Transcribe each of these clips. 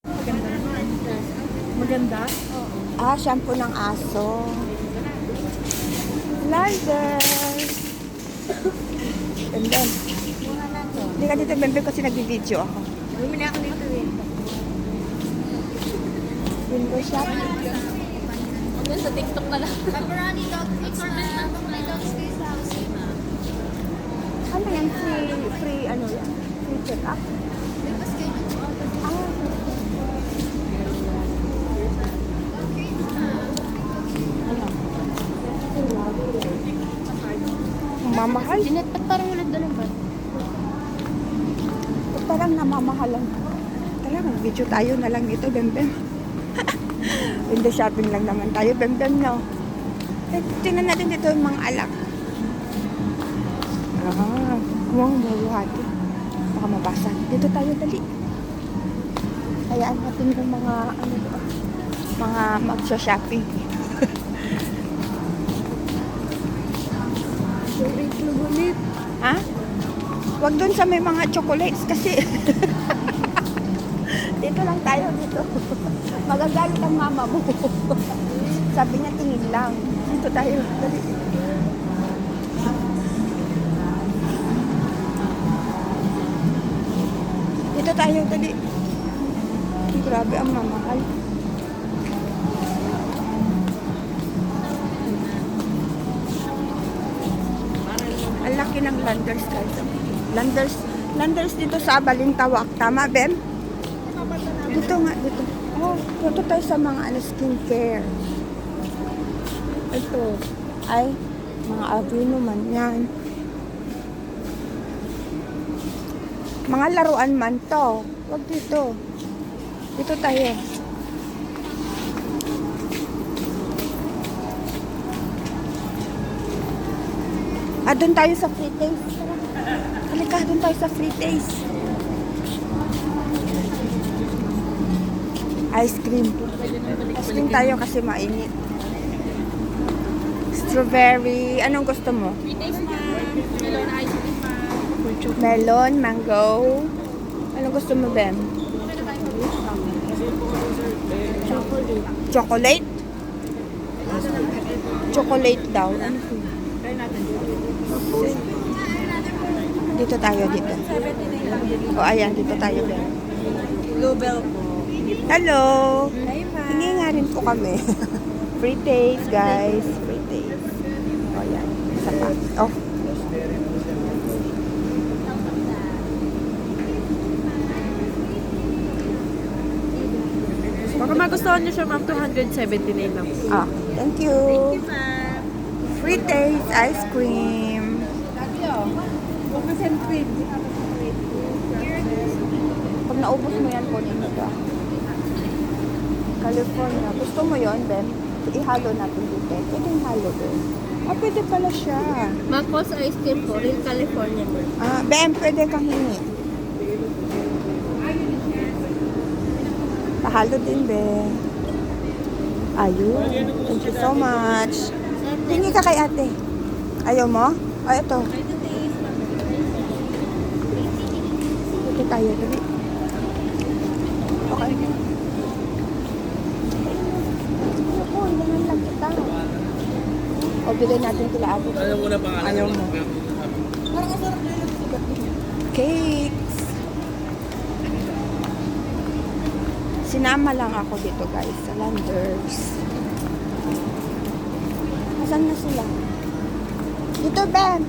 Maganda naman. Maganda? Oo. Ah, shampoo ng aso. Lager. Bemben. Mura na to. Hindi ka dito, Bemben, kasi nag-video ako. Bumili ako dito eh. Window shop. Hanggang sa TikTok na lang. Pepperoni dog mix na. May dog space house. Ano yan? Free, ano yan? Free check-up? Labas kayo dito. Ah, ano? Mamahal? Jeanette, ba't parang wala doon ba? Parang namamahalan. Talagang video tayo na lang dito, Bemben. Window shopping lang naman tayo, Bemben, no? Eh, tingnan natin dito yung mga alak. Ah, mukhang buhati. Baka mabasa. Dito tayo, dali. Hayaan natin yung mga, ano doon, mga magsha-shopping. Ha? Wag doon sa may mga chocolates kasi. Dito lang tayo, dito. Magagalit ang mama mo. Sabi niya, tingin lang. Dito tayo. Dali. Dito tayo, dali. Grabe ang mamahal. Ang laki ng Landers guys. Landers dito sa Balintawak. Tama, Ben? Dito nga, dito. Oh, dito tayo sa mga skincare. Ito. Ay, mga Aveeno man yan. Mga laruan man to. Wag dito. Dito tayo. Ah, doon tayo sa free taste. Halika, doon tayo sa free taste. Ice cream. Ice cream tayo kasi mainit. Strawberry. Anong gusto mo? Free taste ma. Melon ice cream ma. Melon, mango. Anong gusto mo, Ben? Chocolate. Chocolate? Chocolate daw. Ano po? Try natin. Dito tayo, dito. 79 lang din. O, ayan, dito tayo, Ben. Bluebell po. Hello! Hi ma. Hingi nga rin po kami. Free taste, guys. Free taste. O, yan. Isa pa. Oh. Baka magustuhan niyo siya ma'am, 279 lang. Ah, thank you. ma'am. Free taste ice cream. Sabi oh. Huwag na send cream. Pag naubos mo yan, kunin mo ka. California. Gusto mo yon, Ben? Ihalo natin dito. Pwede ihalo doon. Ah, pwede pala siya. Macos ice cream po, real California po. Ah, Ben, pwede kang hingi. Pahalo din, Ben. Ayun. Thank you so much. Hingi ka kay ate. Ayaw mo? O, ito. Ito tayo. Dali. Okay. Ako, ganun lang kita. O, bigay natin kila ate. Ayaw mo na pangalan. Ayaw mo. Parang ang sarap nila sigat niya. Cakes. Sinama lang ako dito, guys, sa Landers. Asan na sila? Dito, Ben!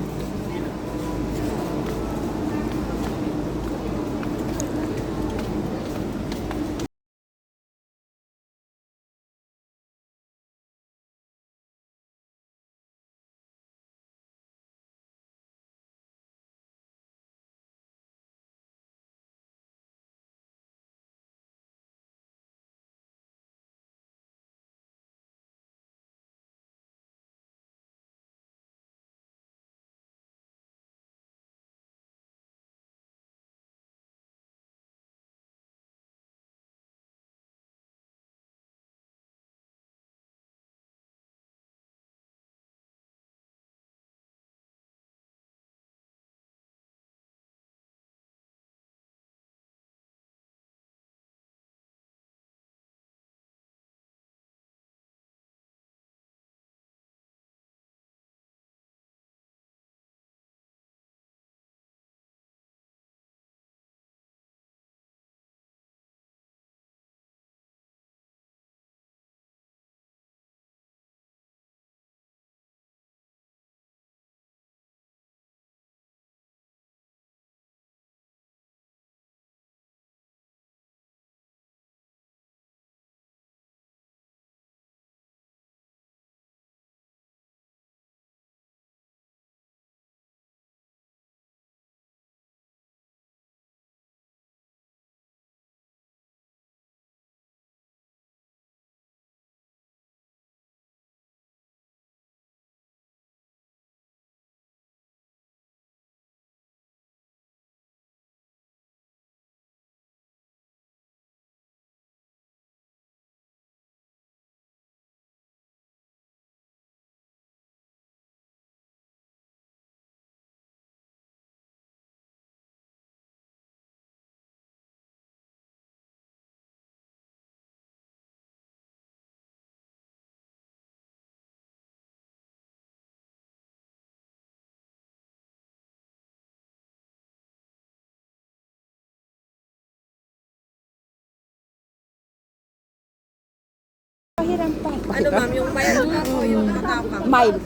Pahiram pa. Ano ma'am, yung mild na po, yung matapang. Mild.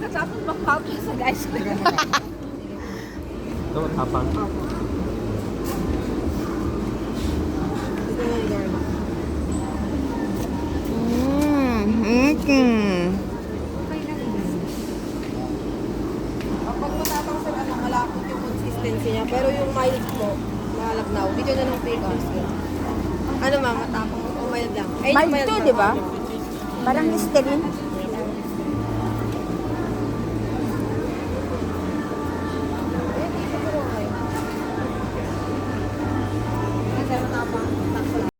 Tapos magpapos sa guys. Ito, tapang. Ito yung garlic. Kapag matapang sa ano, malapot yung consistency niya. Pero yung mild po, malagnaw. Dito na ng pickles. Ano ma'am, matapang o mild lang? Ay, yung Mild to, ma'am. di ba? Parang Listerine. Eh, dito po okay. Kasi matapang. Takpo lang.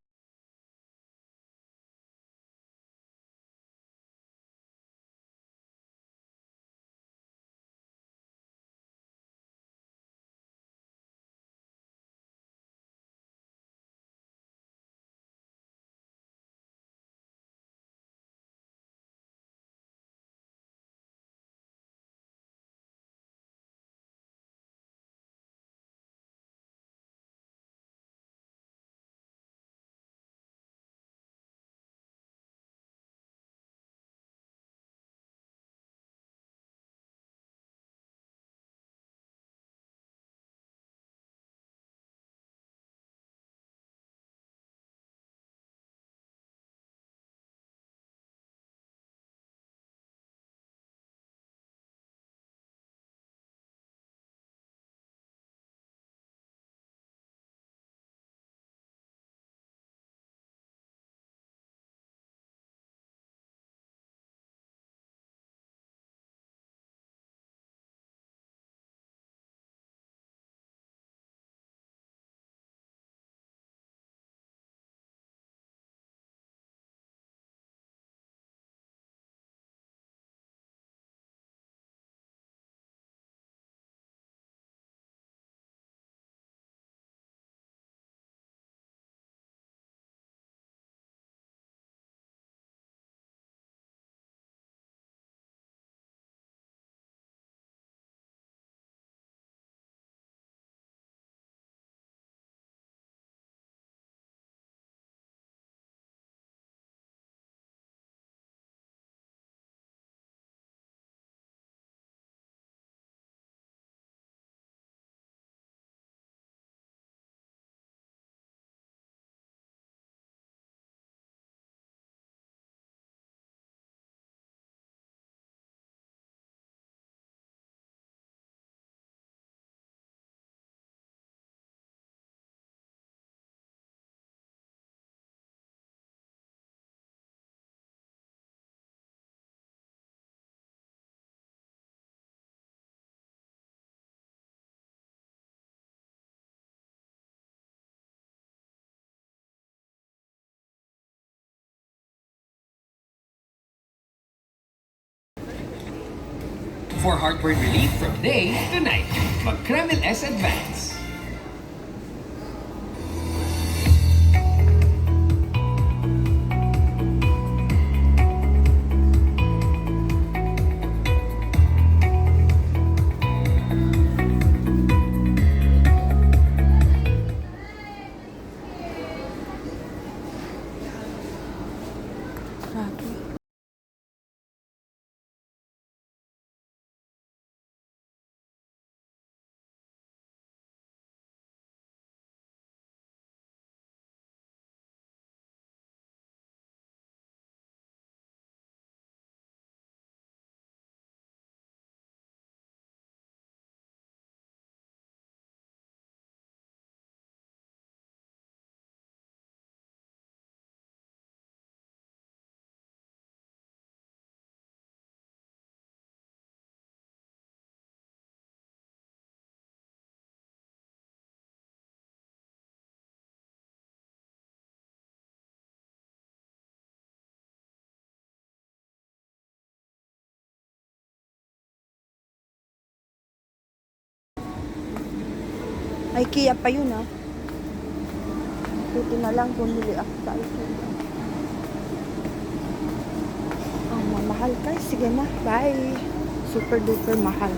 For heartburn relief from day to night, mag-Kremil S Advance. Grabe. IKEA pa yun ah. Buti na lang bumili ako sa IKEA. Ang mamahal guys. Sige na. Bye. Super duper mahal.